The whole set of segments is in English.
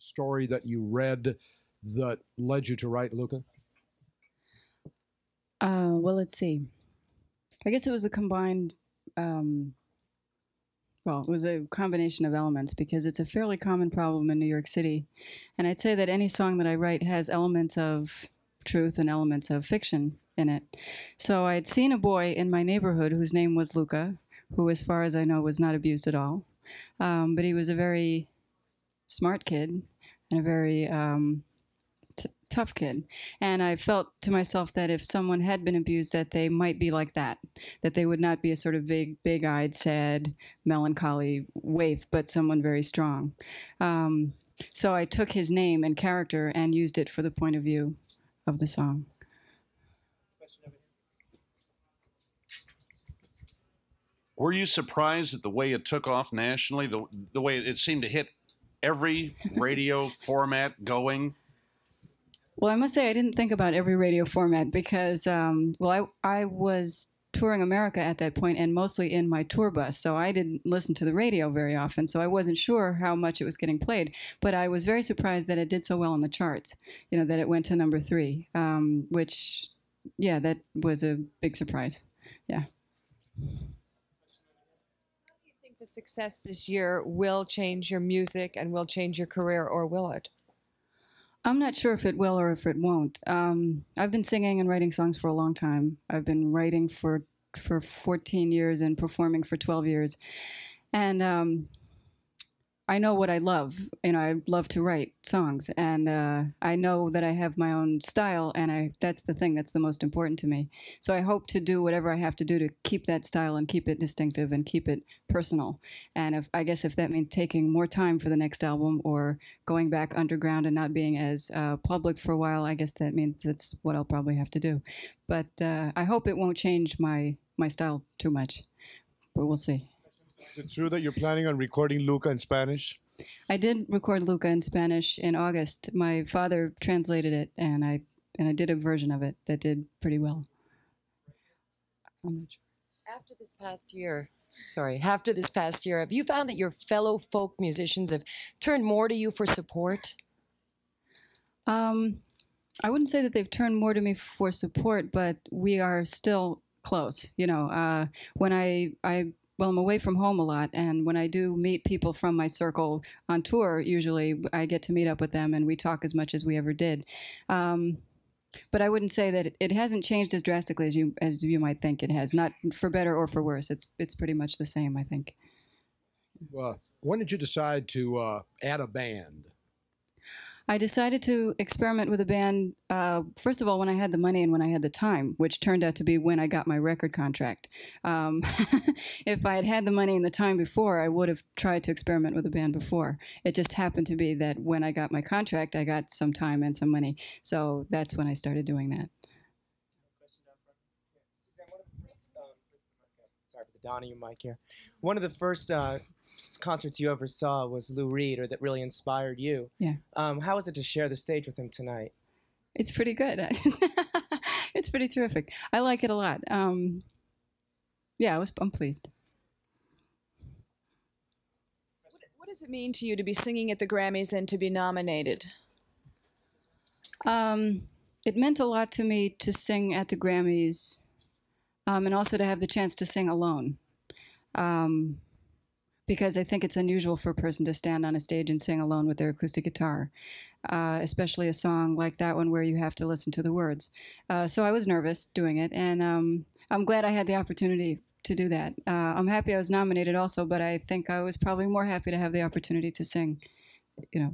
story that you read that led you to write Luca? Well, let's see. I guess it was a combined, well, it was a combination of elements because it's a fairly common problem in New York City. And I'd say that any song that I write has elements of truth and elements of fiction in it. So I'd seen a boy in my neighborhood whose name was Luca, who, as far as I know, was not abused at all. But he was a very smart kid and a very tough kid. And I felt to myself that if someone had been abused, that they might be like that they would not be a sort of big-eyed, sad, melancholy waif, but someone very strong. So I took his name and character and used it for the point of view of the song. Were you surprised at the way it took off nationally, the way it seemed to hit every radio format going? Well, I must say I didn't think about every radio format because, well, I was touring America at that point and mostly in my tour bus, so I didn't listen to the radio very often, so I wasn't sure how much it was getting played. But I was very surprised that it did so well on the charts, you know, that it went to #3, which, yeah, that was a big surprise. Yeah. The success this year will change your music and will change your career, or will it? I'm not sure if it will or if it won't. I've been singing and writing songs for a long time. I've been writing for 14 years and performing for 12 years. And I know what I love. You know, I love to write songs. And I know that I have my own style, and that's the thing that's the most important to me. So I hope to do whatever I have to do to keep that style and keep it distinctive and keep it personal. And I guess if that means taking more time for the next album or going back underground and not being as public for a while, I guess that means that's what I'll probably have to do. But I hope it won't change my style too much. But we'll see. Is it true that you're planning on recording Luca in Spanish? I did record Luca in Spanish in August. My father translated it, and I did a version of it that did pretty well. I'm not sure. After this past year, have you found that your fellow folk musicians have turned more to you for support? I wouldn't say that they've turned more to me for support, but we are still close. You know, when well, I'm away from home a lot, and when I do meet people from my circle on tour, usually I get to meet up with them, and we talk as much as we ever did. But I wouldn't say that it hasn't changed as drastically as you might think it has. Not for better or for worse. It's pretty much the same, I think. When did you decide to add a band? I decided to experiment with a band, first of all, when I had the money and when I had the time, which turned out to be when I got my record contract. If I had had the money and the time before, I would have tried to experiment with a band before. It just happened to be that when I got my contract, I got some time and some money. So that's when I started doing that. Sorry for the Donnie mic here. One of the first concerts you ever saw was Lou Reed, or that really inspired you. Yeah. How was it to share the stage with him tonight? It's pretty good. It's pretty terrific. I like it a lot. Yeah, I'm pleased. What does it mean to you to be singing at the Grammys and to be nominated? It meant a lot to me to sing at the Grammys, and also to have the chance to sing alone. Because I think it's unusual for a person to stand on a stage and sing alone with their acoustic guitar, especially a song like that one where you have to listen to the words. So I was nervous doing it, and I'm glad I had the opportunity to do that. I'm happy I was nominated also, but I think I was probably more happy to have the opportunity to sing, you know.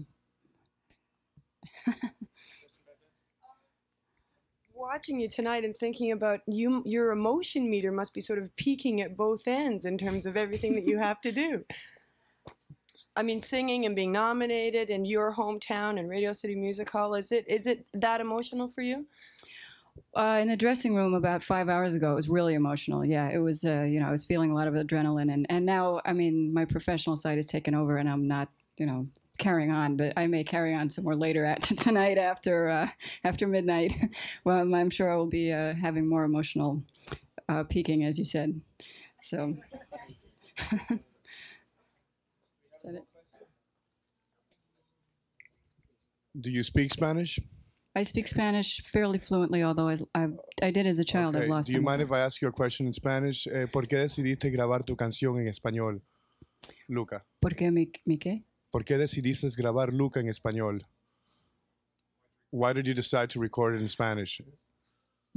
Watching you tonight and thinking about your emotion meter must be sort of peaking at both ends in terms of everything that you have to do. I mean, singing and being nominated in your hometown and Radio City Music Hall, is it that emotional for you? In the dressing room about 5 hours ago, it was really emotional. Yeah, it was, you know, I was feeling a lot of adrenaline. And now, I mean, my professional side has taken over and I'm not, you know, carrying on, but I may carry on some more later tonight after midnight. Well, I'm sure I will be having more emotional peaking, as you said. So, is that it? Do you speak Spanish? I speak Spanish fairly fluently, although I did as a child. I've lost Do you some. mind if I ask you a question in Spanish? ¿Por qué decidiste grabar tu canción en español, Luca? ¿Por qué mi qué? ¿Por qué decidiste grabar Luca en español? Why did you decide to record it in Spanish?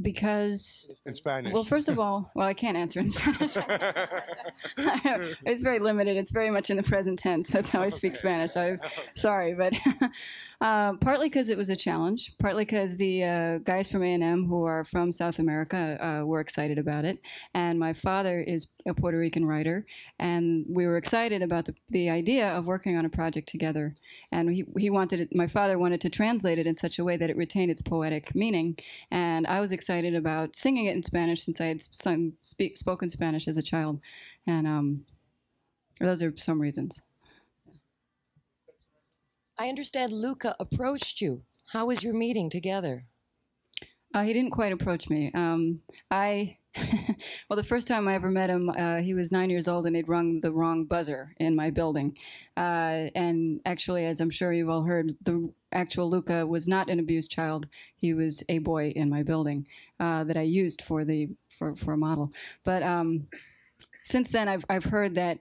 Because, In Spanish. well, first of all, I can't answer in Spanish. It's very limited. It's very much in the present tense. That's how I speak Spanish. Sorry, but partly because it was a challenge, partly because the guys from A&M who are from South America were excited about it, and my father is a Puerto Rican writer, and we were excited about the idea of working on a project together. And he wanted it. My father wanted to translate it in such a way that it retained its poetic meaning, and I was excited about singing it in Spanish since I had spoken Spanish as a child, and those are some reasons. I understand Luca approached you. How was your meeting together? He didn't quite approach me. Well, the first time I ever met him, he was 9 years old and he'd rung the wrong buzzer in my building. And actually, as I'm sure you've all heard, the actual Luca was not an abused child. He was a boy in my building that I used for a model. But since then, I've heard that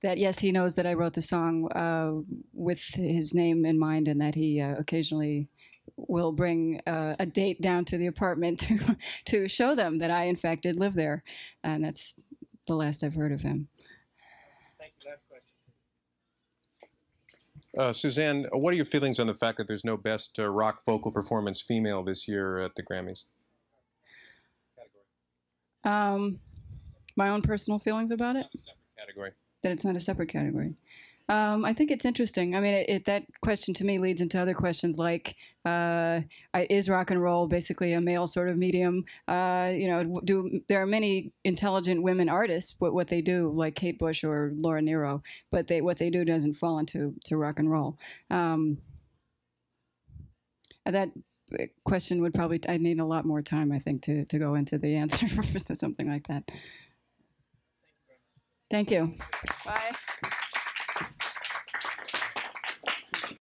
yes, he knows that I wrote the song with his name in mind, and that he occasionally will bring a date down to the apartment to show them that I, in fact, did live there. And that's the last I've heard of him. Thank you. Last question. Suzanne, what are your feelings on the fact that there's no Best Rock Vocal Performance Female this year at the Grammys? My own personal feelings about it? Category. That it's not a separate category. I think it's interesting. I mean, that question to me leads into other questions like, is rock and roll basically a male sort of medium? There are many intelligent women artists, but what they do, like Kate Bush or Laura Nyro, but what they do doesn't fall into rock and roll. That question would probably, I'd need a lot more time, I think, to go into the answer for something like that. Thank you. Bye.